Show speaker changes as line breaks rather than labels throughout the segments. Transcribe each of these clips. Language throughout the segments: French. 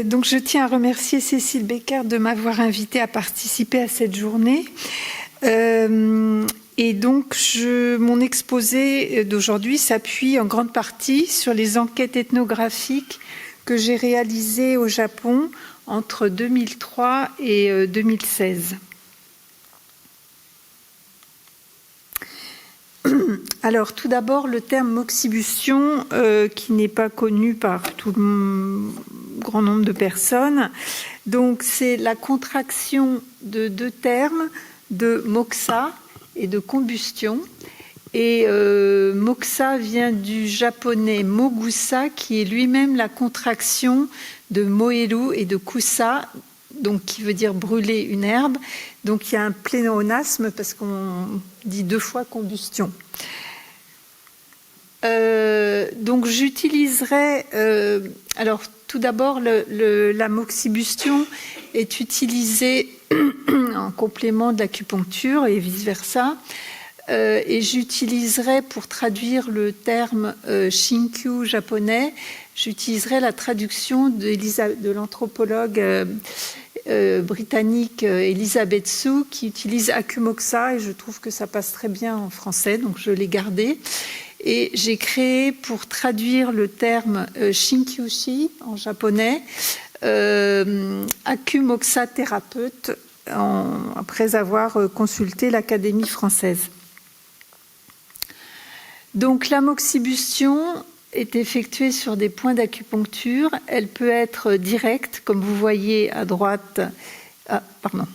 Donc je tiens à remercier Cécile Becker de m'avoir invitée à participer à cette journée. Et donc mon exposé d'aujourd'hui s'appuie en grande partie sur les enquêtes ethnographiques que j'ai réalisées au Japon entre 2003 et 2016. Alors tout d'abord le terme moxibustion qui n'est pas connu par tout le grand nombre de personnes. Donc c'est la contraction de deux termes de moxa et de combustion. Et moxa vient du japonais mogusa qui est lui-même la contraction de moeru et de kusa, donc qui veut dire brûler une herbe. Donc il y a un pléonasme parce qu'on dit deux fois combustion. Donc j'utiliserai, alors tout d'abord la moxibustion est utilisée en complément de l'acupuncture et vice-versa. Et j'utiliserai pour traduire le terme shinkyu japonais, j'utiliserai la traduction de l'anthropologue britannique Elisabeth Su qui utilise akumoxa et je trouve que ça passe très bien en français, donc je l'ai gardé. Et j'ai créé pour traduire le terme shinkyushi en japonais, akumoxa thérapeute, après avoir consulté l'Académie française. Donc la moxibustion est effectuée sur des points d'acupuncture. Elle peut être directe, comme vous voyez à droite. Ah, pardon.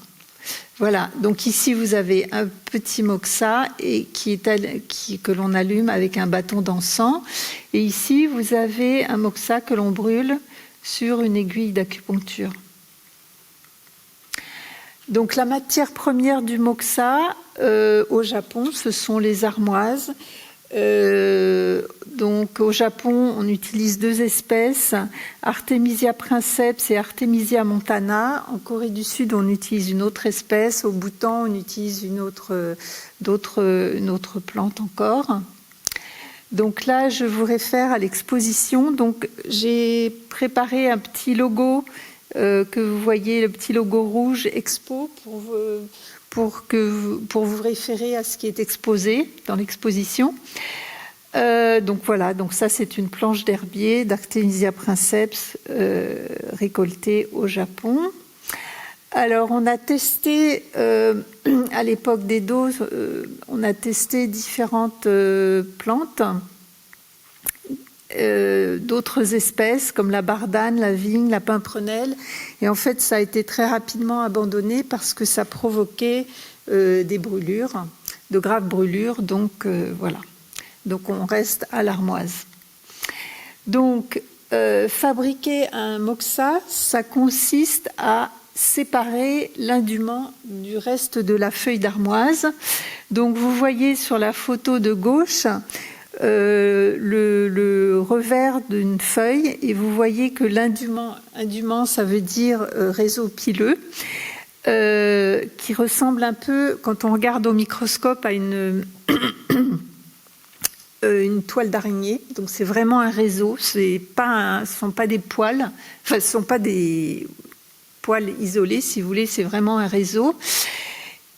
Voilà, donc ici vous avez un petit moxa et que l'on allume avec un bâton d'encens. Et ici vous avez un moxa que l'on brûle sur une aiguille d'acupuncture. Donc la matière première du moxa au Japon, ce sont les armoises. Donc au Japon, on utilise deux espèces, Artemisia princeps et Artemisia montana. En Corée du Sud, on utilise une autre espèce. Au Bhoutan, on utilise une autre plante encore. Donc là, je vous réfère à l'exposition. Donc j'ai préparé un petit logo que vous voyez, le petit logo rouge Expo pour vous référer à ce qui est exposé dans l'exposition. Donc voilà, donc ça c'est une planche d'herbier d'Artemisia princeps récoltée au Japon. Alors on a testé, à l'époque d'Edo, on a testé différentes plantes, d'autres espèces comme la bardane, la vigne, la pimprenelle. Et en fait, ça a été très rapidement abandonné parce que ça provoquait des brûlures, de graves brûlures. Donc voilà. Donc on reste à l'armoise. Donc fabriquer un moxa, ça consiste à séparer l'indument du reste de la feuille d'armoise. Donc vous voyez sur la photo de gauche le revers d'une feuille et vous voyez que l'indument, ça veut dire réseau pileux, qui ressemble un peu, quand on regarde au microscope, à une toile d'araignée. Donc c'est vraiment un réseau, ce ne sont pas des poils, enfin ce ne sont pas des poils isolés si vous voulez, c'est vraiment un réseau.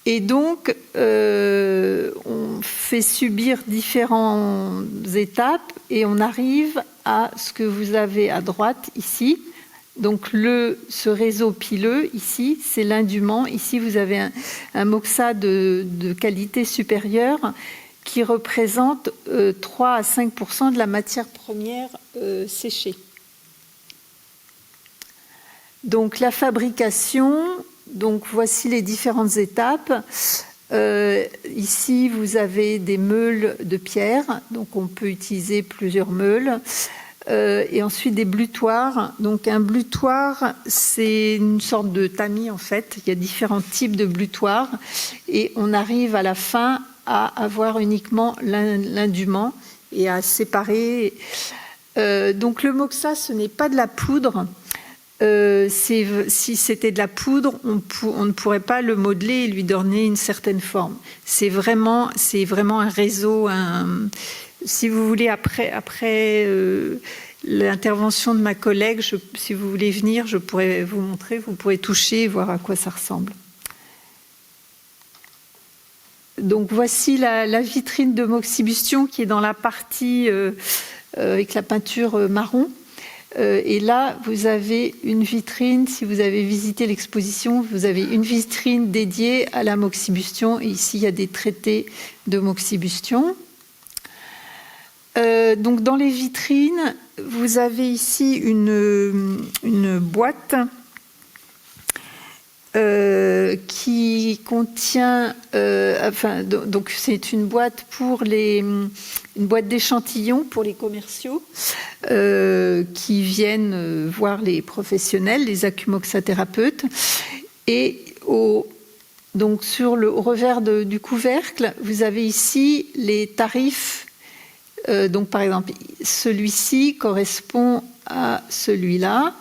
Et donc, on fait subir différentes étapes et on arrive à ce que vous avez à droite ici. Donc, ce réseau pileux, ici, c'est l'indument. Ici, vous avez un moxa de qualité supérieure qui représente 3 à 5% de la matière première séchée. Donc, la fabrication... Donc voici les différentes étapes. Ici, vous avez des meules de pierre, donc on peut utiliser plusieurs meules. Et ensuite des blutoirs. Donc un blutoir, c'est une sorte de tamis en fait. Il y a différents types de blutoirs et on arrive à la fin à avoir uniquement l'indument et à séparer. Donc le moxa, ce n'est pas de la poudre. Si c'était de la poudre, on ne pourrait pas le modeler et lui donner une certaine forme. C'est vraiment un réseau. Si vous voulez, après l'intervention de ma collègue. Si vous voulez venir, je pourrais vous montrer, vous pourrez toucher et voir à quoi ça ressemble. Donc voici la vitrine de Moxibustion qui est dans la partie avec la peinture marron. Et là, vous avez une vitrine, si vous avez visité l'exposition, vous avez une vitrine dédiée à la Moxibustion. Et ici, il y a des traités de Moxibustion. Donc dans les vitrines, vous avez ici une boîte qui contient, donc c'est une boîte une boîte d'échantillons pour les commerciaux qui viennent voir les professionnels, les acumoxathérapeutes, et donc sur au revers du couvercle, vous avez ici les tarifs. Donc par exemple, celui-ci correspond à celui-là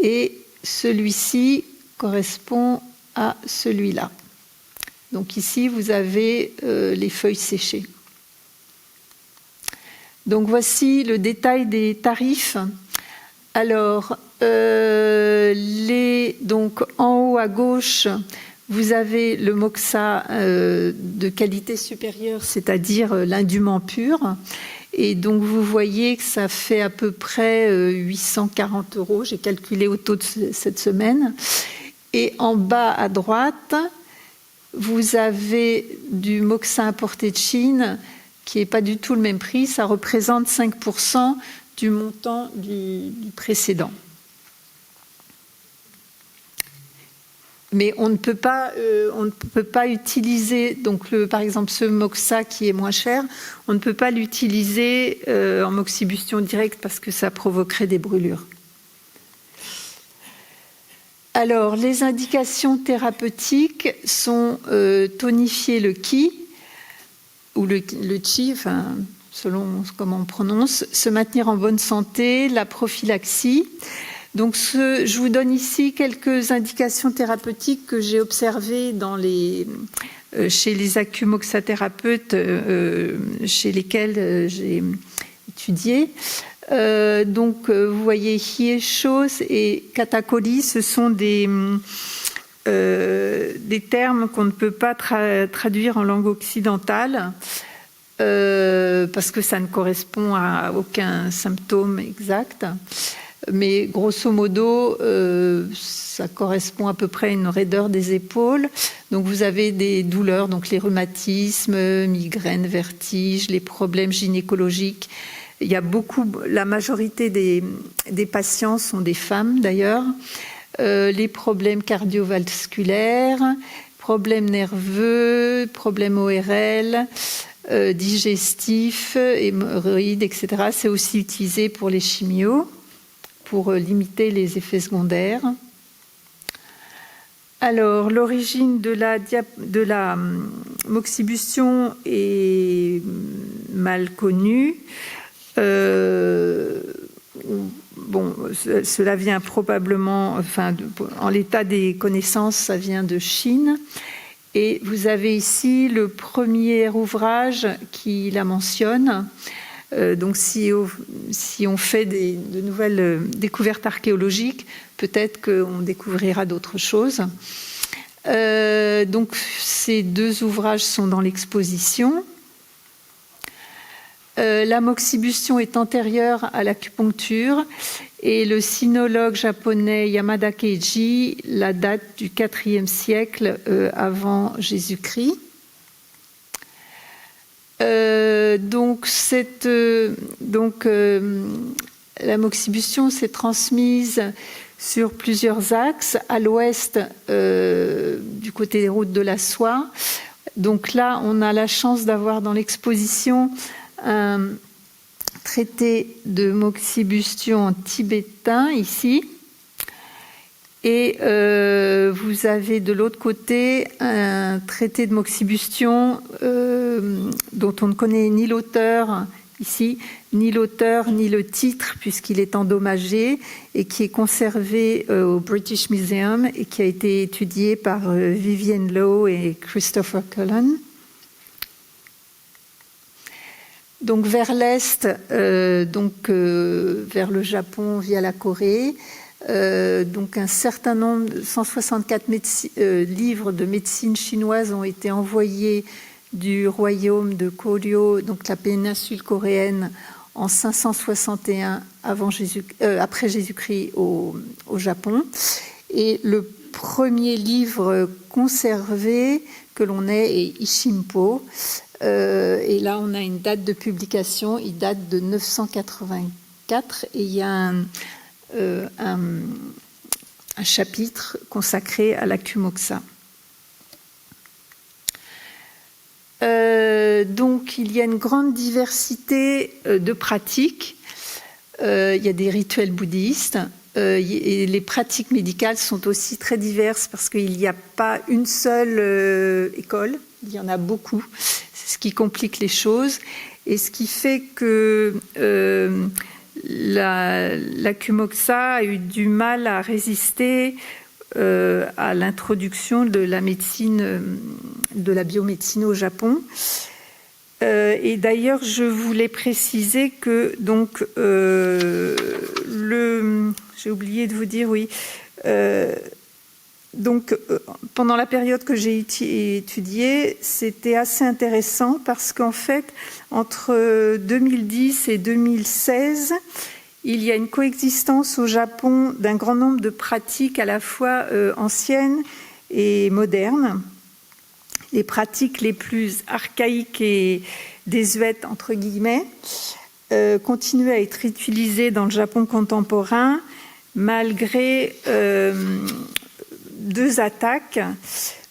et celui-ci correspond à celui-là. Donc ici, vous avez les feuilles séchées. Donc voici le détail des tarifs. Alors, donc en haut à gauche, vous avez le moxa de qualité supérieure, c'est-à-dire l'indument pur. Et donc, vous voyez que ça fait à peu près 840 €. J'ai calculé au taux de cette semaine. Et en bas à droite, vous avez du moxa importé de Chine qui n'est pas du tout le même prix. Ça représente 5% du montant du précédent. Mais on ne peut pas utiliser, donc par exemple ce moxa qui est moins cher, on ne peut pas l'utiliser en moxibustion directe parce que ça provoquerait des brûlures. Alors, les indications thérapeutiques sont tonifier le qi, ou le chi, enfin, selon comment on prononce, se maintenir en bonne santé, la prophylaxie. Donc, je vous donne ici quelques indications thérapeutiques que j'ai observées chez les acumoxathérapeutes chez lesquels j'ai étudié. Donc, vous voyez Hie Shos et Katakoli, ce sont des termes qu'on ne peut pas traduire en langue occidentale parce que ça ne correspond à aucun symptôme exact. Mais grosso modo, ça correspond à peu près à une raideur des épaules. Donc vous avez des douleurs, donc les rhumatismes, migraines, vertiges, les problèmes gynécologiques. Il y a la majorité des patients sont des femmes d'ailleurs. Les problèmes cardiovasculaires, problèmes nerveux, problèmes ORL, digestifs, hémorroïdes, etc. C'est aussi utilisé pour les chimios, pour limiter les effets secondaires. Alors, l'origine de la moxibustion est mal connue. Cela vient probablement, en l'état des connaissances, ça vient de Chine. Et vous avez ici le premier ouvrage qui la mentionne. Donc, si on fait de nouvelles découvertes archéologiques, peut-être qu'on découvrira d'autres choses. Donc, ces deux ouvrages sont dans l'exposition. La moxibustion est antérieure à l'acupuncture et le sinologue japonais Yamada Keiji la date du IVe siècle avant Jésus-Christ. La moxibustion s'est transmise sur plusieurs axes. À l'ouest, du côté des routes de la soie. Donc là, on a la chance d'avoir dans l'exposition un traité de moxibustion en tibétain ici. Et vous avez de l'autre côté un traité de moxibustion dont on ne connaît ni l'auteur ici, ni l'auteur, ni le titre, puisqu'il est endommagé et qui est conservé au British Museum et qui a été étudié par Vivienne Lowe et Christopher Cullen. Donc vers l'est, vers le Japon via la Corée. Donc un certain nombre, 164 livres de médecine chinoise ont été envoyés du royaume de Koryo, donc la péninsule coréenne, en 561 après Jésus-Christ au Japon. Et le premier livre conservé que l'on ait est Ishimpo. Et là, on a une date de publication, il date de 984 et il y a un chapitre consacré à l'Akumoxa. Donc, il y a une grande diversité de pratiques. Il y a des rituels bouddhistes. Et les pratiques médicales sont aussi très diverses parce qu'il n'y a pas une seule école, il y en a beaucoup. C'est ce qui complique les choses et ce qui fait que l'Akumoxa a eu du mal à résister à l'introduction de la médecine, de la biomédecine au Japon. Et d'ailleurs, je voulais préciser que donc j'ai oublié de vous dire, oui. Pendant la période que j'ai étudiée, c'était assez intéressant parce qu'en fait, entre 2010 et 2016, il y a une coexistence au Japon d'un grand nombre de pratiques à la fois anciennes et modernes. Les pratiques les plus archaïques et désuètes, entre guillemets, continuent à être utilisées dans le Japon contemporain malgré deux attaques,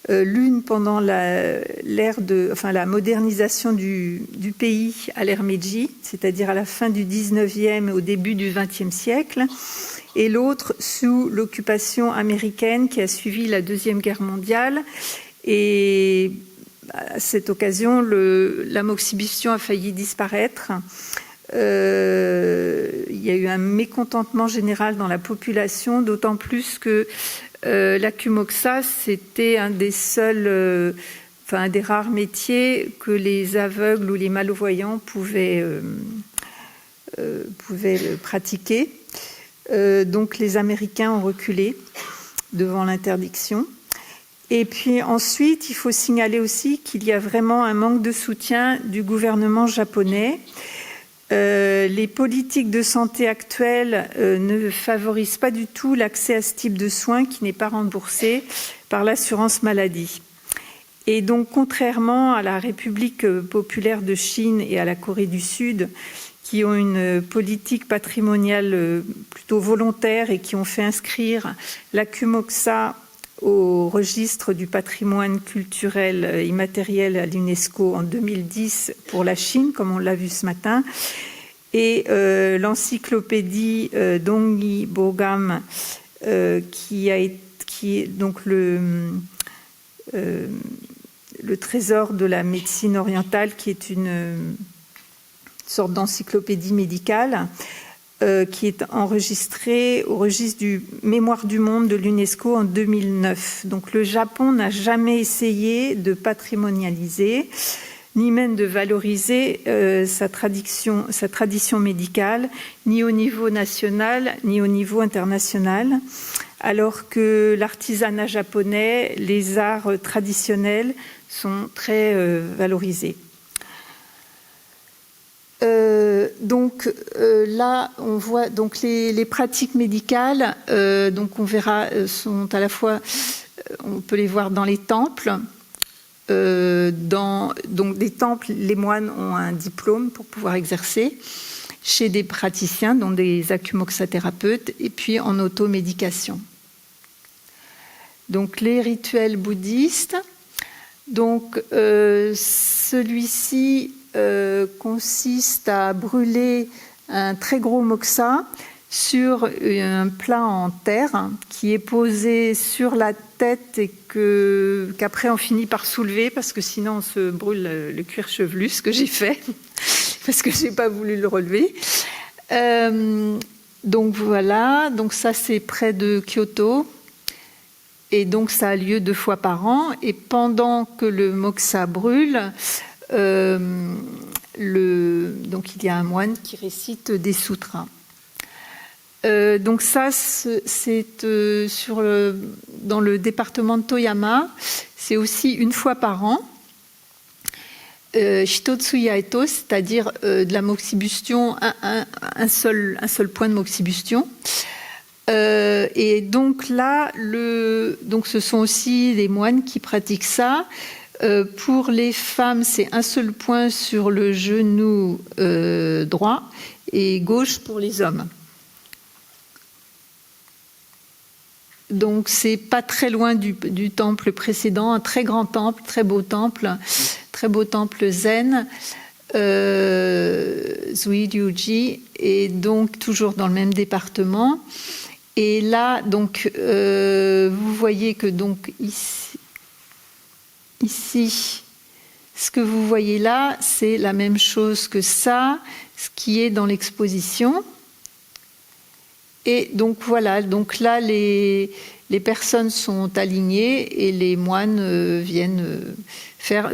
l'une pendant la modernisation du pays à l'ère Meiji, c'est-à-dire à la fin du 19e et au début du 20e siècle, et l'autre sous l'occupation américaine qui a suivi la Deuxième Guerre mondiale. Et à cette occasion, l'amoxibustion a failli disparaître. Il y a eu un mécontentement général dans la population, d'autant plus que l'Akumoxa, c'était un des rares métiers que les aveugles ou les malvoyants pouvaient pratiquer. Donc les Américains ont reculé devant l'interdiction. Et puis ensuite, il faut signaler aussi qu'il y a vraiment un manque de soutien du gouvernement japonais. Les politiques de santé actuelles ne favorisent pas du tout l'accès à ce type de soins qui n'est pas remboursé par l'assurance maladie. Et donc, contrairement à la République populaire de Chine et à la Corée du Sud, qui ont une politique patrimoniale plutôt volontaire et qui ont fait inscrire l'Akumoxa au registre du patrimoine culturel immatériel à l'UNESCO en 2010 pour la Chine, comme on l'a vu ce matin, et l'encyclopédie Dongyi Bogam, qui est donc le trésor de la médecine orientale, qui est une sorte d'encyclopédie médicale, qui est enregistré au registre du Mémoire du monde de l'UNESCO en 2009. Donc le Japon n'a jamais essayé de patrimonialiser, ni même de valoriser sa tradition médicale, ni au niveau national, ni au niveau international, alors que l'artisanat japonais, les arts traditionnels sont très valorisés. Là, on voit donc les pratiques médicales. Donc on verra sont à la fois, on peut les voir dans les temples. Donc des temples, les moines ont un diplôme pour pouvoir exercer chez des praticiens, dont des akumoxa-thérapeutes, et puis en automédication. Donc les rituels bouddhistes. Donc celui-ci consiste à brûler un très gros moxa sur un plat en terre qui est posé sur la tête et qu'après on finit par soulever parce que sinon on se brûle le cuir chevelu, ce que j'ai fait parce que j'ai pas voulu le relever. Donc voilà, donc ça c'est près de Kyoto et donc ça a lieu 2 fois par an et pendant que le moxa brûle, donc il y a un moine qui récite des sutras. Donc ça, c'est dans le département de Toyama. C'est aussi une fois par an. Hitotsuya Eto, c'est-à-dire de la moxibustion, un seul point de moxibustion. Et donc là, donc ce sont aussi les moines qui pratiquent ça. Pour les femmes, c'est un seul point sur le genou droit et gauche pour les hommes. Donc c'est pas très loin du temple précédent, un très grand temple, très beau temple zen, Zuiryuji, et donc toujours dans le même département. Et là, donc, vous voyez que donc ici, ce que vous voyez là, c'est la même chose que ça, ce qui est dans l'exposition. Et donc voilà, donc là, les personnes sont alignées et les moines viennent faire,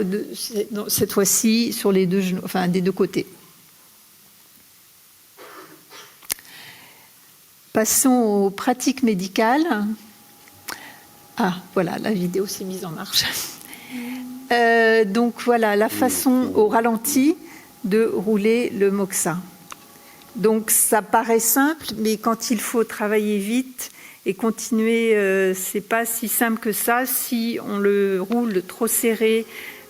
cette fois-ci, sur les deux genoux, enfin des deux côtés. Passons aux pratiques médicales. Ah, voilà, la vidéo s'est mise en marche. Donc voilà, la façon au ralenti de rouler le moxa. Donc ça paraît simple, mais quand il faut travailler vite et continuer, c'est pas si simple que ça. Si on le roule trop serré,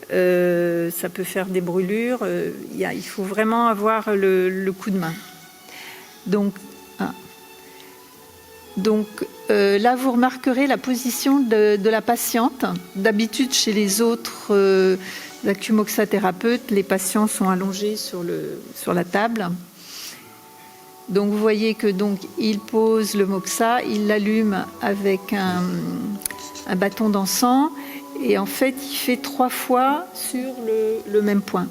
ça peut faire des brûlures. Il faut vraiment avoir le coup de main. Donc là, vous remarquerez la position de la patiente. D'habitude, chez les autres acumoxathérapeutes, les patients sont allongés sur la table. Donc vous voyez que il pose le moxa, il l'allume avec un bâton d'encens et en fait il fait 3 fois sur le même point.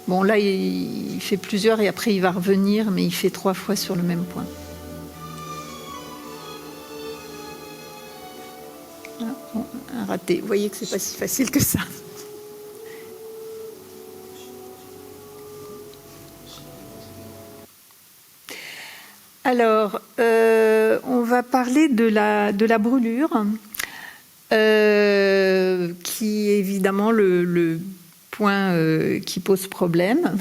Bon là il fait plusieurs et après il va revenir, mais il fait 3 fois sur le même point. Ah, bon, un raté. Vous voyez que c'est pas si facile que ça. Alors, on va parler de la brûlure, qui est évidemment le point qui pose problème.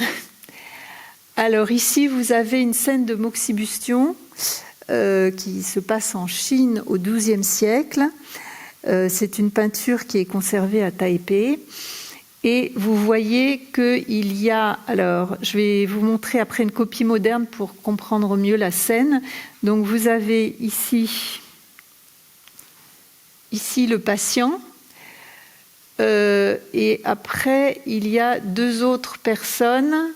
Alors ici, vous avez une scène de moxibustion qui se passe en Chine au XIIe siècle. C'est une peinture qui est conservée à Taipei. Et vous voyez qu'il y a, alors je vais vous montrer après une copie moderne pour comprendre mieux la scène. Donc vous avez ici le patient, et après il y a 2 autres personnes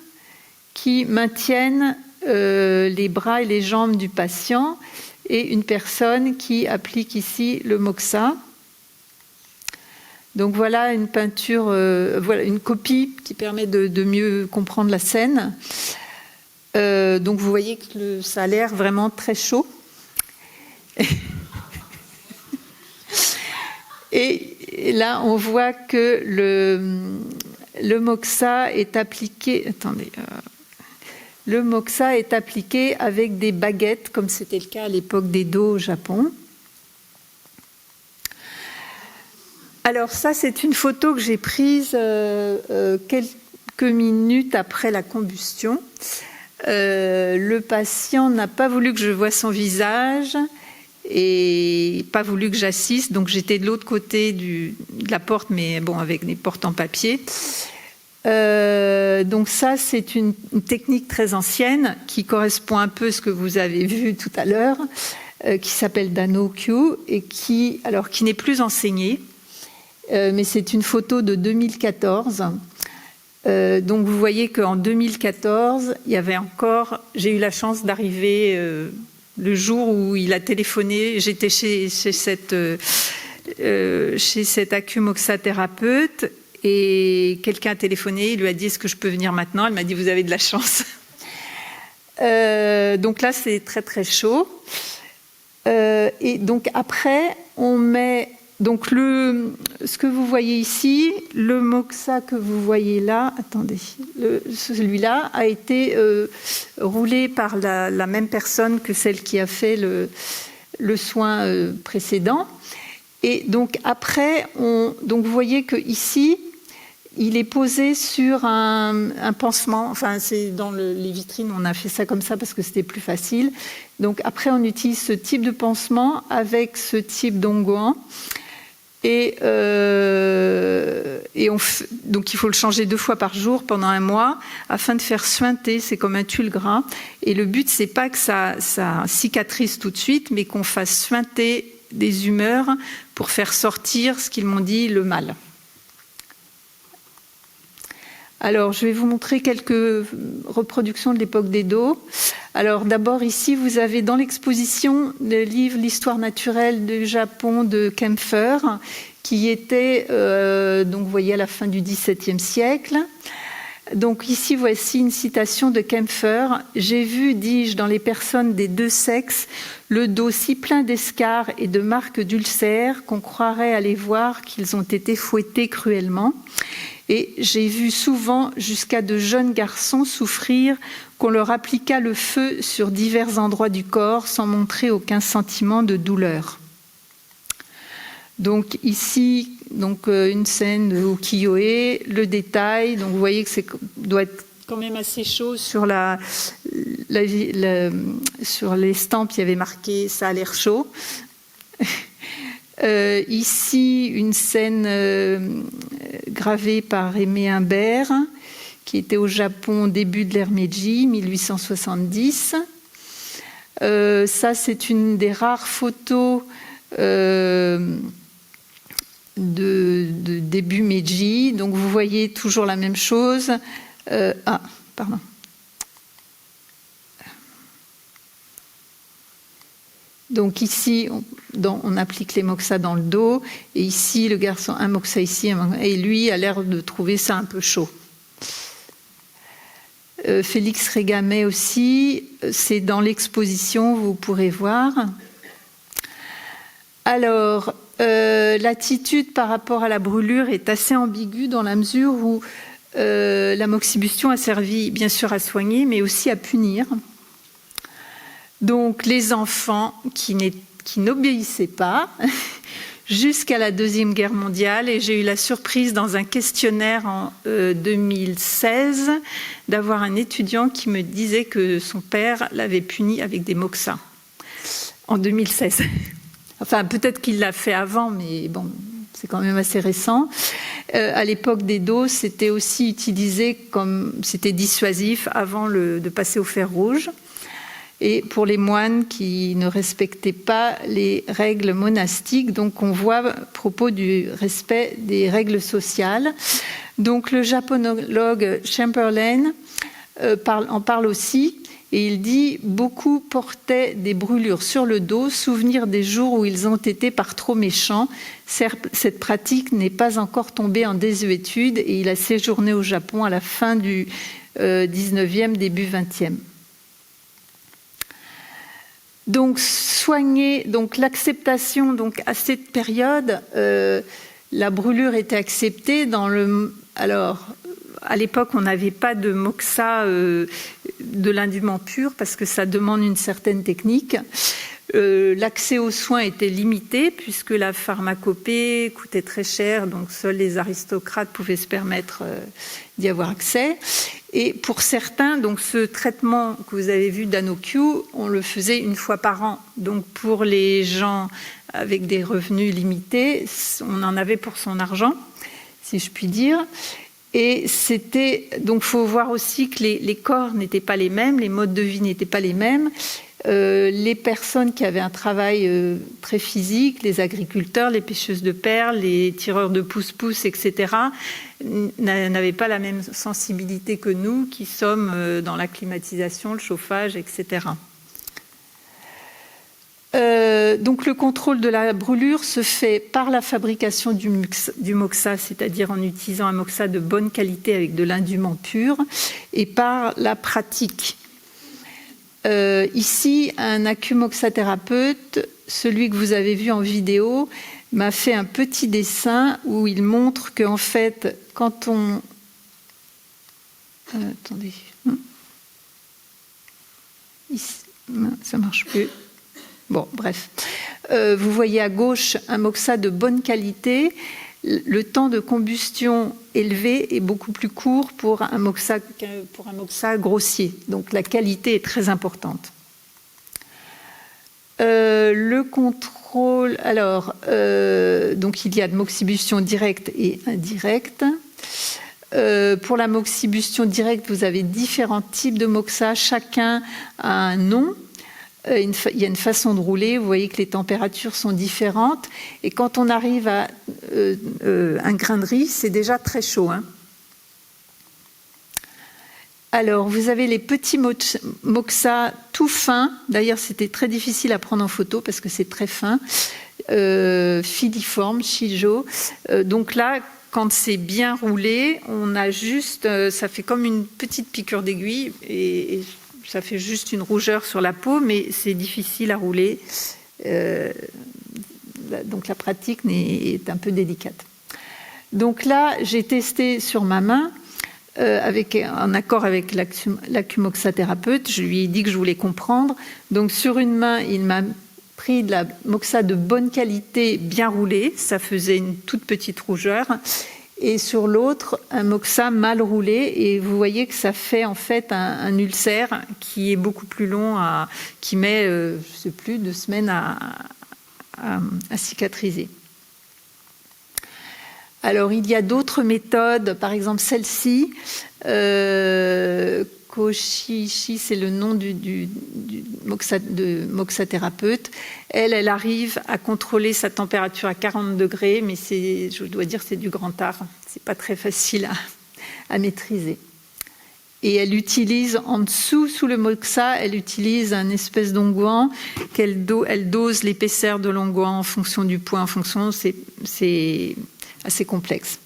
qui maintiennent les bras et les jambes du patient et une personne qui applique ici le moxa. Donc voilà une peinture, voilà une copie qui permet de mieux comprendre la scène. Donc vous voyez que ça a l'air vraiment très chaud. Et là, on voit que le moxa est appliqué. Attendez. Le moxa est appliqué avec des baguettes, comme c'était le cas à l'époque d'Edo au Japon. Alors ça, c'est une photo que j'ai prise quelques minutes après la combustion. Le patient n'a pas voulu que je voie son visage et pas voulu que j'assiste, donc j'étais de l'autre côté de la porte, mais bon, avec des portes en papier. Donc ça, c'est une technique très ancienne qui correspond un peu à ce que vous avez vu tout à l'heure, qui s'appelle Dano-kyu et qui n'est plus enseignée. Mais c'est une photo de 2014. Donc vous voyez qu'en 2014, il y avait encore. J'ai eu la chance d'arriver le jour où il a téléphoné. J'étais chez cet acumoxathérapeute et quelqu'un a téléphoné. Il lui a dit: est-ce que je peux venir maintenant? Elle m'a dit: vous avez de la chance. Donc là, c'est très très chaud. Et donc après, on met donc ce que vous voyez ici, le moxa que vous voyez là, attendez, celui-là a été roulé par la même personne que celle qui a fait le soin précédent. Et donc après, donc vous voyez que ici, il est posé sur un pansement. Enfin, c'est dans les vitrines, on a fait ça comme ça parce que c'était plus facile. Donc après, on utilise ce type de pansement avec ce type d'onguent. Et donc il faut le changer 2 fois par jour pendant 1 mois afin de faire suinter. C'est comme un tulle gras. Et le but, c'est pas que ça cicatrise tout de suite, mais qu'on fasse suinter des humeurs pour faire sortir ce qu'ils m'ont dit, le mal. Alors, je vais vous montrer quelques reproductions de l'époque d'Edo. Alors, d'abord, ici, vous avez dans l'exposition le livre « L'histoire naturelle du Japon » de Kempfer, qui était, donc, vous voyez, à la fin du XVIIe siècle. Donc, ici, voici une citation de Kempfer. « J'ai vu, dis-je, dans les personnes des 2 sexes, le dos si plein d'escarres et de marques d'ulcères qu'on croirait aller voir qu'ils ont été fouettés cruellement. Et j'ai vu souvent jusqu'à de jeunes garçons souffrir qu'on leur appliquât le feu sur divers endroits du corps sans montrer aucun sentiment de douleur. » Donc ici, donc, une scène de ukiyo-e, le détail, donc vous voyez que doit être quand même assez chaud. Sur sur l'estampe, il y avait marqué « ça a l'air chaud ». Ici, une scène gravée par Aimé Imbert, qui était au Japon au début de l'ère Meiji, 1870. Ça, c'est une des rares photos de début Meiji. Donc, vous voyez toujours la même chose. Pardon. Donc ici, on applique les moxa dans le dos, et ici, le garçon, un moxa ici, et lui a l'air de trouver ça un peu chaud. Félix Régamet aussi, c'est dans l'exposition, vous pourrez voir. Alors, l'attitude par rapport à la brûlure est assez ambiguë dans la mesure où la moxibustion a servi bien sûr à soigner, mais aussi à punir. Donc les enfants qui n'obéissaient pas jusqu'à la Deuxième Guerre mondiale, et j'ai eu la surprise dans un questionnaire en 2016 d'avoir un étudiant qui me disait que son père l'avait puni avec des moxas en 2016. Enfin, peut-être qu'il l'a fait avant, mais bon, c'est quand même assez récent. À l'époque d'Edo, c'était aussi utilisé comme c'était dissuasif avant de passer au fer rouge. Et pour les moines qui ne respectaient pas les règles monastiques, donc on voit à propos du respect des règles sociales. Donc le japonologue Chamberlain en parle aussi, et il dit « Beaucoup portaient des brûlures sur le dos, souvenir des jours où ils ont été par trop méchants. Cette pratique n'est pas encore tombée en désuétude, et il a séjourné au Japon à la fin du 19e, début 20e. » Donc soigner, donc l'acceptation, donc à cette période, la brûlure était acceptée alors à l'époque on n'avait pas de moxa de l'indument pur parce que ça demande une certaine technique. L'accès aux soins était limité puisque la pharmacopée coûtait très cher, donc seuls les aristocrates pouvaient se permettre d'y avoir accès. Et pour certains, donc ce traitement que vous avez vu d'Anokyu, on le faisait 1 fois par an. Donc pour les gens avec des revenus limités, on en avait pour son argent, si je puis dire. Et donc il faut voir aussi que les corps n'étaient pas les mêmes, les modes de vie n'étaient pas les mêmes. Les personnes qui avaient un travail très physique, les agriculteurs, les pêcheuses de perles, les tireurs de pousse-pousse, etc., n'avaient pas la même sensibilité que nous qui sommes dans la climatisation, le chauffage, etc. Donc le contrôle de la brûlure se fait par la fabrication du moxa, c'est-à-dire en utilisant un moxa de bonne qualité avec de l'indument pur, et par la pratique. Ici, un acumoxathérapeute, celui que vous avez vu en vidéo, m'a fait un petit dessin où il montre qu'en fait, quand on... attendez. Ici, ça marche plus. Bon, bref. Vous voyez à gauche un moxa de bonne qualité. Le temps de combustion élevé est beaucoup plus court pour un moxa grossier. Donc la qualité est très importante. Le contrôle, alors, donc il y a de moxibustion directe et indirecte. Pour la moxibustion directe, vous avez différents types de moxa, chacun a un nom. Il y a une façon de rouler, vous voyez que les températures sont différentes. Et quand on arrive à un grain de riz, c'est déjà très chaud. Hein. Alors, vous avez les petits moxa tout fins. D'ailleurs, c'était très difficile à prendre en photo parce que c'est très fin. Filiforme, Shijo. Donc là, quand c'est bien roulé, on a juste, ça fait comme une petite piqûre d'aiguille et ça fait juste une rougeur sur la peau, mais c'est difficile à rouler. Donc la pratique est un peu délicate. Donc là, j'ai testé sur ma main, en accord avec l'acumoxathérapeute. Je lui ai dit que je voulais comprendre. Donc sur une main, il m'a pris de la moxa de bonne qualité, bien roulée. Ça faisait une toute petite rougeur. Et sur l'autre, un moxa mal roulé. Et vous voyez que ça fait en fait un ulcère qui est beaucoup plus long, qui met, je ne sais plus, 2 semaines à cicatriser. Alors, il y a d'autres méthodes, par exemple celle-ci. Koshishi, c'est le nom du moxathérapeute. Elle arrive à contrôler sa température à 40 degrés, mais je dois dire c'est du grand art. C'est pas très facile à maîtriser. Et elle utilise en dessous, sous le moxa, elle utilise un espèce d'onguent elle dose l'épaisseur de l'onguent en fonction du poids, en fonction, c'est assez complexe.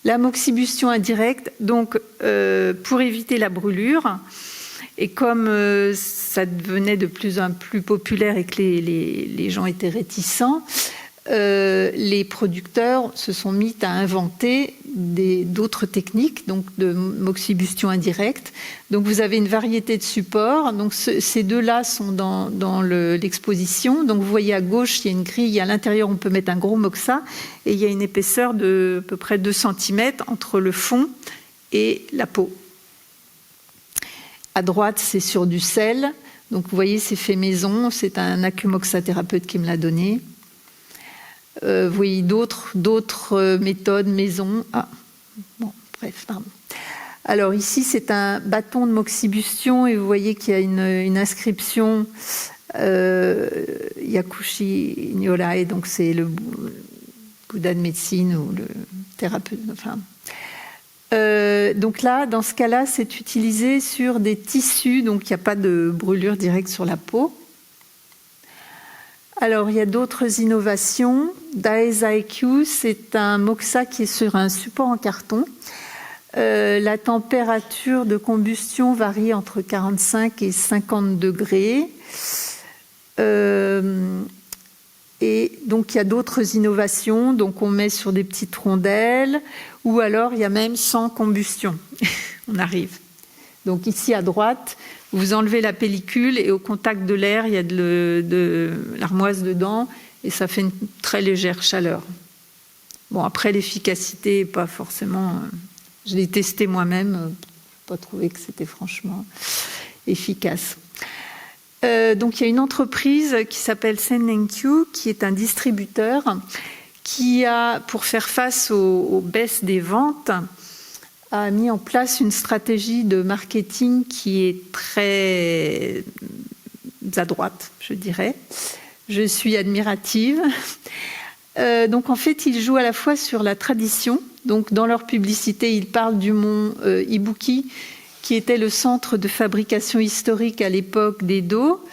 La moxibustion indirecte, donc pour éviter la brûlure, et comme ça devenait de plus en plus populaire et que les gens étaient réticents, les producteurs se sont mis à inventer d'autres techniques, donc de moxibustion indirecte. Donc vous avez une variété de supports. Donc ces deux-là sont dans l'exposition. Donc vous voyez à gauche, il y a une grille. À l'intérieur, on peut mettre un gros moxa. Et il y a une épaisseur de à peu près 2 cm entre le fond et la peau. À droite, c'est sur du sel. Donc vous voyez, c'est fait maison. C'est un acumoxathérapeute qui me l'a donné. Vous voyez d'autres méthodes maison. Ah, bon, bref, pardon. Alors ici, c'est un bâton de moxibustion et vous voyez qu'il y a une inscription Yakushi Nyorai, donc c'est le Bouddha de médecine ou le thérapeute. Enfin. Donc là, dans ce cas-là, c'est utilisé sur des tissus, donc il n'y a pas de brûlure directe sur la peau. Alors, il y a d'autres innovations. Daesaikyu, c'est un moxa qui est sur un support en carton. La température de combustion varie entre 45 et 50 degrés. Et donc, il y a d'autres innovations. Donc, on met sur des petites rondelles ou alors il y a même sans combustion. On arrive. Donc, ici à droite, vous enlevez la pellicule et au contact de l'air, il y a de l'armoise dedans et ça fait une très légère chaleur. Bon, après, l'efficacité n'est pas forcément... Je l'ai testé moi-même, je n'ai pas trouvé que c'était franchement efficace. Donc, il y a une entreprise qui s'appelle Sennenkyu, qui est un distributeur, qui a, pour faire face aux baisses des ventes, a mis en place une stratégie de marketing qui est très à droite, je dirais. Je suis admirative. Donc en fait, ils jouent à la fois sur la tradition. Donc dans leur publicité, ils parlent du mont Ibuki, qui était le centre de fabrication historique à l'époque d'Edo.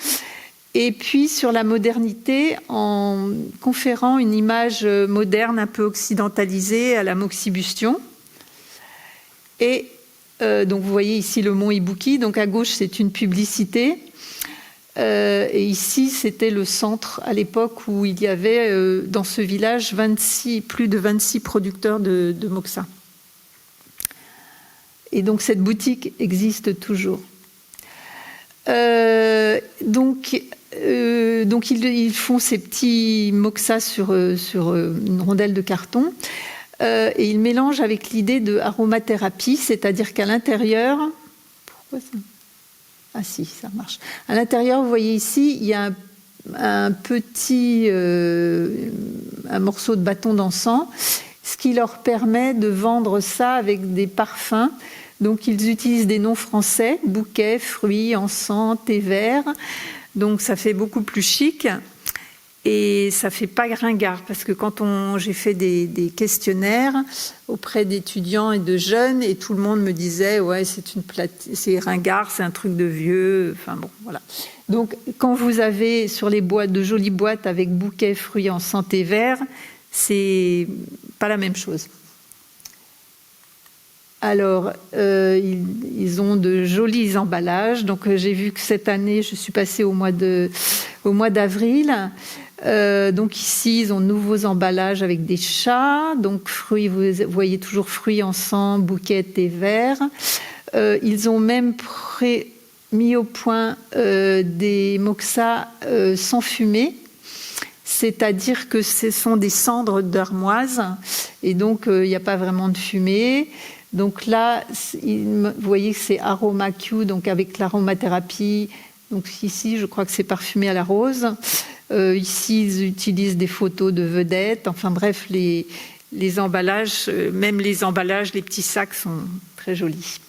Et puis sur la modernité, en conférant une image moderne un peu occidentalisée à la moxibustion. Et donc vous voyez ici le mont Ibuki. Donc à gauche, c'est une publicité. Et ici, c'était le centre à l'époque où il y avait dans ce village plus de 26 producteurs de moxa. Et donc cette boutique existe toujours. Donc ils font ces petits moxas sur une rondelle de carton et ils mélangent avec l'idée de aromathérapie, c'est-à-dire qu'à l'intérieur... Pourquoi ça ? Ah si, ça marche. À l'intérieur, vous voyez ici, il y a un morceau de bâton d'encens, ce qui leur permet de vendre ça avec des parfums. Donc ils utilisent des noms français, bouquet, fruits, encens, thé vert. Donc ça fait beaucoup plus chic et ça fait pas ringard parce que quand j'ai fait des questionnaires auprès d'étudiants et de jeunes et tout le monde me disait ouais c'est ringard, c'est un truc de vieux. Enfin bon voilà. Donc quand vous avez sur les boîtes de jolies boîtes avec bouquet, fruits, encens, thé vert, c'est pas la même chose. Alors, ils ont de jolis emballages. Donc, j'ai vu que cette année, je suis passée au mois d'avril. Donc, ici, ils ont de nouveaux emballages avec des chats. Donc, fruits, vous voyez toujours fruits, encens, bouquet et vert. Ils ont même mis au point des moxas sans fumée. C'est-à-dire que ce sont des cendres d'armoise. Et donc, il n'y a pas vraiment de fumée. Donc là, vous voyez que c'est Aroma Q, donc avec l'aromathérapie. Donc ici, je crois que c'est parfumé à la rose. Ici, ils utilisent des photos de vedettes. Enfin bref, les emballages, même les emballages, les petits sacs sont très jolis.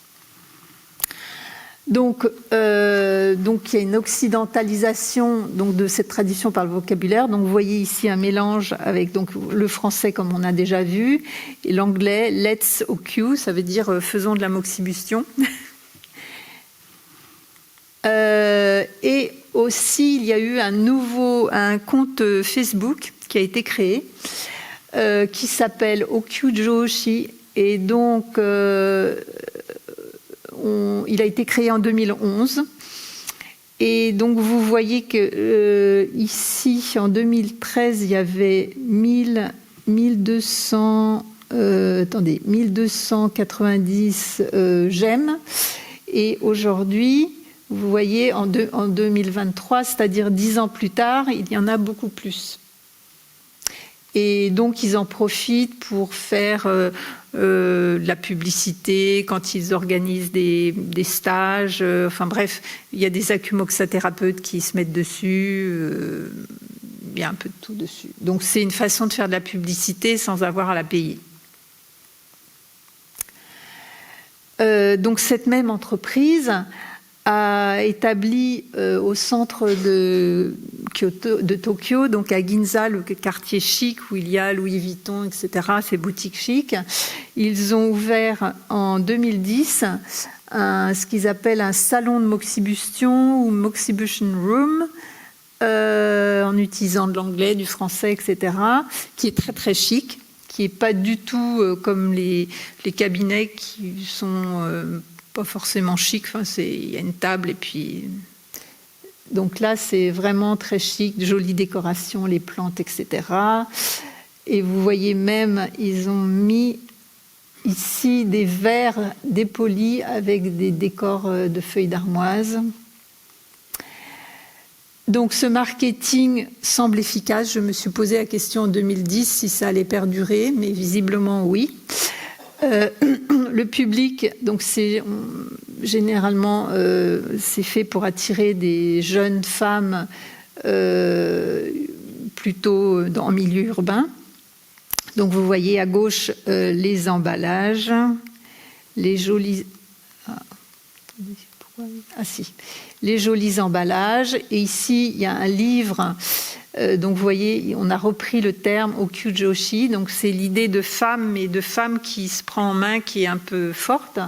Donc il y a une occidentalisation de cette tradition par le vocabulaire. Donc vous voyez ici un mélange avec donc le français comme on a déjà vu et l'anglais let's OQ, ça veut dire faisons de la moxibustion. Et aussi il y a eu un compte Facebook qui a été créé qui s'appelle OQ Joshi et donc il a été créé en 2011 et donc vous voyez que ici en 2013 il y avait 1290 j'aime et aujourd'hui vous voyez en 2023, c'est-à-dire 10 ans plus tard, il y en a beaucoup plus. Et donc, ils en profitent pour faire de la publicité quand ils organisent des stages. Enfin bref, il y a des acumoxathérapeutes qui se mettent dessus. Il y a un peu de tout dessus. Donc, c'est une façon de faire de la publicité sans avoir à la payer. Donc, cette même entreprise a établi au centre de Tokyo, donc à Ginza, le quartier chic où il y a Louis Vuitton, etc., ces boutiques chics. Ils ont ouvert en 2010 ce qu'ils appellent un salon de moxibustion ou moxibustion room, en utilisant de l'anglais, du français, etc., qui est très très chic, qui n'est pas du tout comme les cabinets qui sont... pas forcément chic, enfin, il y a une table et puis... Donc là, c'est vraiment très chic, jolie décoration, les plantes, etc. Et vous voyez même, ils ont mis ici des verres dépolis avec des décors de feuilles d'armoise. Donc ce marketing semble efficace. Je me suis posé la question en 2010 si ça allait perdurer, mais visiblement oui. Le public, donc c'est généralement c'est fait pour attirer des jeunes femmes plutôt en milieu urbain. Donc vous voyez à gauche les emballages, les jolis les jolis emballages. Et ici il y a un livre. Donc vous voyez, on a repris le terme Okujoshi, donc c'est l'idée de femme, mais de femme qui se prend en main, qui est un peu forte.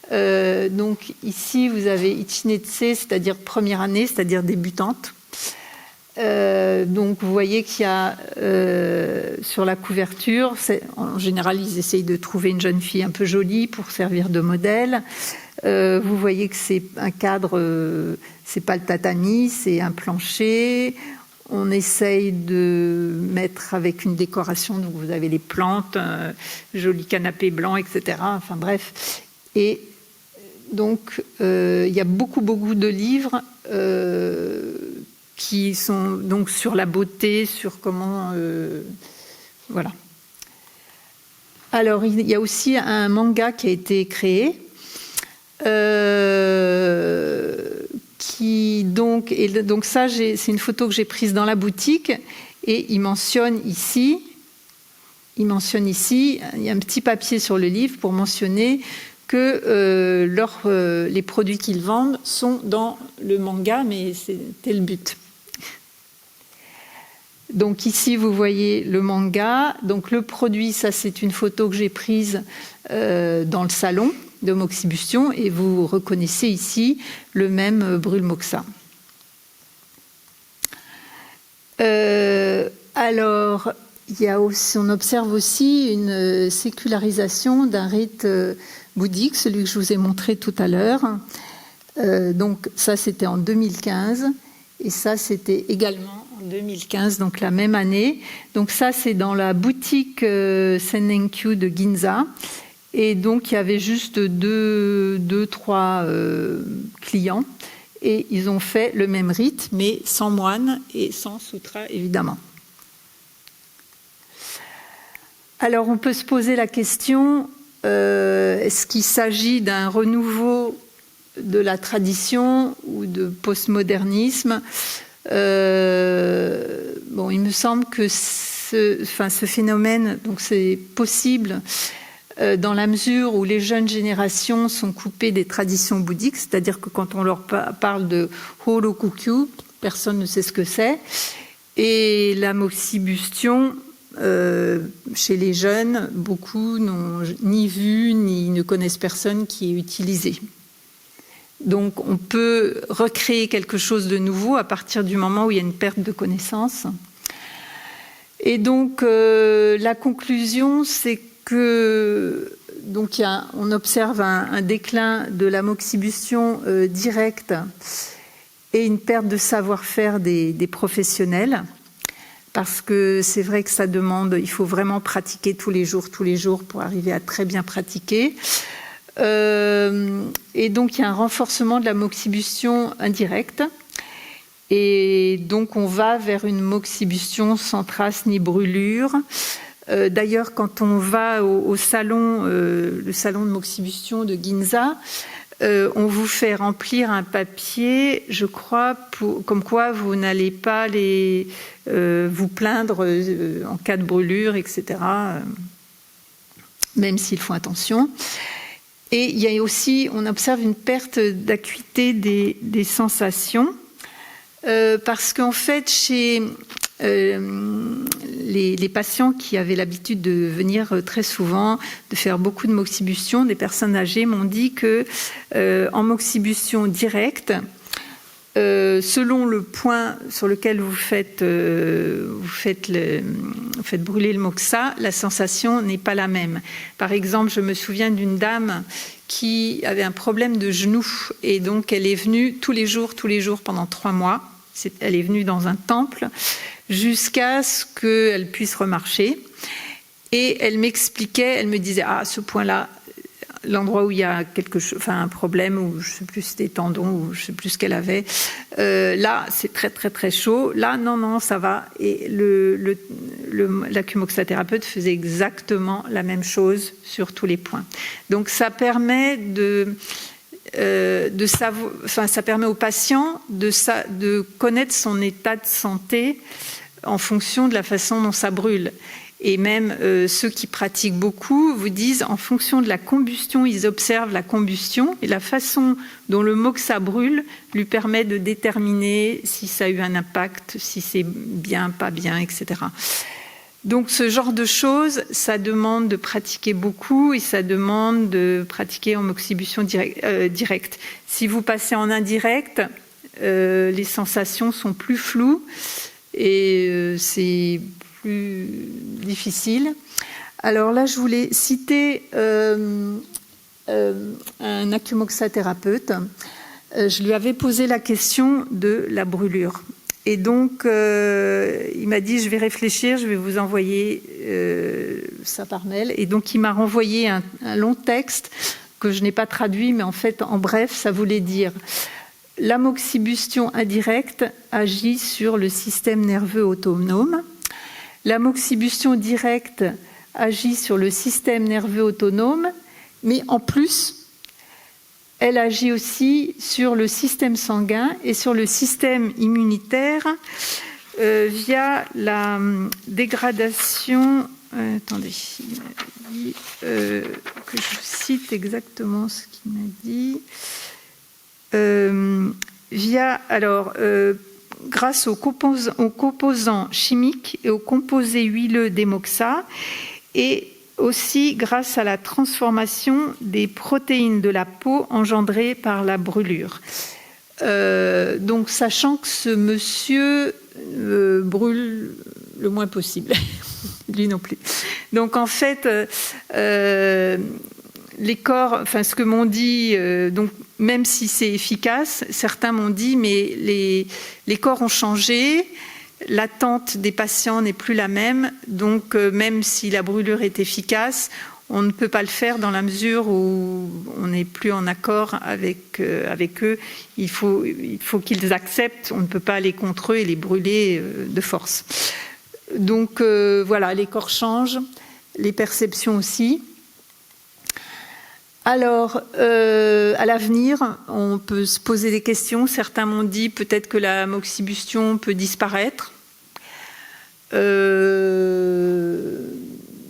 Donc ici vous avez Ichinetse, c'est-à-dire première année, c'est-à-dire débutante. Donc vous voyez qu'il y a sur la couverture, en général ils essayent de trouver une jeune fille un peu jolie pour servir de modèle. Vous voyez que c'est un cadre, c'est pas le tatami, c'est un plancher. On essaye de mettre avec une décoration, donc vous avez les plantes, un joli canapé blanc, etc. Enfin bref. Et donc, il y a beaucoup de livres qui sont donc sur la beauté, sur comment... voilà. Alors, il y a aussi un manga qui a été créé, donc ça, c'est une photo que j'ai prise dans la boutique, et il mentionne ici, il y a un petit papier sur le livre pour mentionner que les produits qu'ils vendent sont dans le manga, mais c'était le but. Donc ici, vous voyez le manga. Donc le produit, ça c'est une photo que j'ai prise dans le salon de Moxibustion, et vous reconnaissez ici le même brûle moxa. Alors, on observe aussi une sécularisation d'un rite bouddhique, celui que je vous ai montré tout à l'heure. Donc ça, c'était en 2015, et ça, c'était également en 2015, donc la même année. Donc ça, c'est dans la boutique Sennenkyu de Ginza. Et donc, il y avait juste deux, trois clients. Et ils ont fait le même rite, mais sans moine et sans sutra, évidemment. Alors, on peut se poser la question, est-ce qu'il s'agit d'un renouveau de la tradition ou de postmodernisme? Il me semble que ce phénomène, donc c'est possible dans la mesure où les jeunes générations sont coupées des traditions bouddhiques, c'est-à-dire que quand on leur parle de Horokukyu, personne ne sait ce que c'est. Et la moxibustion, chez les jeunes, beaucoup n'ont ni vu ni ne connaissent personne qui est utilisé. Donc on peut recréer quelque chose de nouveau à partir du moment où il y a une perte de connaissance. Et donc la conclusion, c'est que on observe un déclin de la moxibustion directe et une perte de savoir-faire des professionnels, parce que c'est vrai que ça demande, il faut vraiment pratiquer tous les jours pour arriver à très bien pratiquer. Et donc il y a un renforcement de la moxibustion indirecte, et donc on va vers une moxibustion sans trace ni brûlure. D'ailleurs, quand on va au salon, le salon de moxibustion de Ginza, on vous fait remplir un papier, je crois, comme quoi vous n'allez pas vous plaindre en cas de brûlure, etc., même s'ils font attention. Et il y a aussi, on observe une perte d'acuité des sensations, parce qu'en fait, chez les patients qui avaient l'habitude de venir très souvent, de faire beaucoup de moxibustion, des personnes âgées m'ont dit que en moxibustion directe, selon le point sur lequel vous faites brûler le moxa, la sensation n'est pas la même. Par exemple, je me souviens d'une dame qui avait un problème de genou, et donc elle est venue tous les jours pendant 3 mois. Elle est venue dans un temple jusqu'à ce qu'elle puisse remarcher. Et elle m'expliquait, elle me disait, à ce point-là, l'endroit où il y a un problème, ou je ne sais plus si c'était tendon, ou je ne sais plus ce qu'elle avait, là, c'est très, très, très chaud. Là, non, ça va. Et l'acumoxathérapeute faisait exactement la même chose sur tous les points. Donc, ça permet ça permet au patient de connaître son état de santé en fonction de la façon dont ça brûle. Et même ceux qui pratiquent beaucoup vous disent, en fonction de la combustion, ils observent la combustion, et la façon dont le moxa brûle lui permet de déterminer si ça a eu un impact, si c'est bien, pas bien, etc. Donc ce genre de choses, ça demande de pratiquer beaucoup, et ça demande de pratiquer en moxibustion directe. Si vous passez en indirect, les sensations sont plus floues et c'est plus difficile. Alors là, je voulais citer un acumoxathérapeute, je lui avais posé la question de la brûlure. Et donc, il m'a dit, je vais réfléchir, je vais vous envoyer ça par mail. Et donc, il m'a renvoyé un long texte que je n'ai pas traduit, mais en fait, en bref, ça voulait dire l'amoxibustion indirecte agit sur le système nerveux autonome. L'amoxibustion directe agit sur le système nerveux autonome, mais en plus, elle agit aussi sur le système sanguin et sur le système immunitaire via la dégradation. Attendez, il m'a dit que je cite exactement ce qu'il m'a dit. Grâce aux composants chimiques et aux composés huileux d'Emoxa, et aussi grâce à la transformation des protéines de la peau engendrées par la brûlure. Donc, sachant que ce monsieur brûle le moins possible, lui non plus. Donc, en fait, les corps, enfin, ce que m'ont dit, donc, même si c'est efficace, certains m'ont dit, mais les corps ont changé. L'attente des patients n'est plus la même, donc même si la brûlure est efficace, on ne peut pas le faire dans la mesure où on n'est plus en accord avec eux. Il faut qu'ils acceptent, on ne peut pas aller contre eux et les brûler de force. Donc voilà, les corps changent, les perceptions aussi. Alors, à l'avenir, on peut se poser des questions. Certains m'ont dit peut-être que la moxibustion peut disparaître.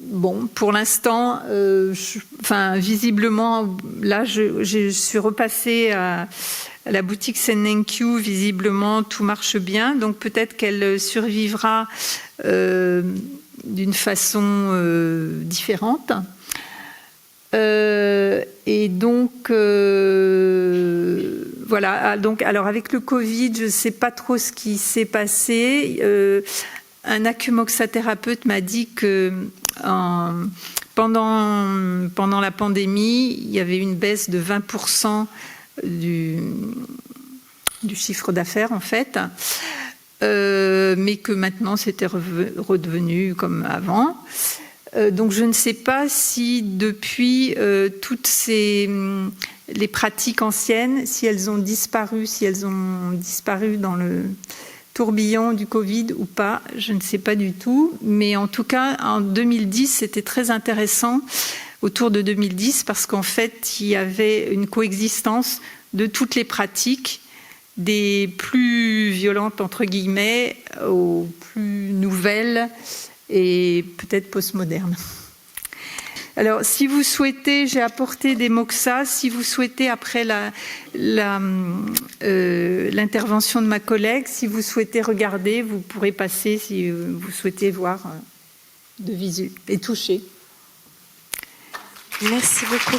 Bon, pour l'instant, visiblement, là, je suis repassée à la boutique Sennenkyu. Visiblement, tout marche bien. Donc, peut-être qu'elle survivra d'une façon différente. Et donc, voilà. Donc, alors, avec le Covid, je ne sais pas trop ce qui s'est passé. Un acumoxathérapeute m'a dit que pendant la pandémie, il y avait une baisse de 20% du chiffre d'affaires, en fait, mais que maintenant, c'était redevenu comme avant. Donc, je ne sais pas si depuis toutes les pratiques anciennes, si elles ont disparu dans le tourbillon du Covid ou pas, je ne sais pas du tout. Mais en tout cas, en 2010, c'était très intéressant, autour de 2010, parce qu'en fait, il y avait une coexistence de toutes les pratiques, des plus violentes, entre guillemets, aux plus nouvelles et peut-être postmodernes. Alors, si vous souhaitez, j'ai apporté des moxa. Si vous souhaitez, après l'intervention de ma collègue, si vous souhaitez regarder, vous pourrez passer si vous souhaitez voir de visu et toucher.
Merci beaucoup.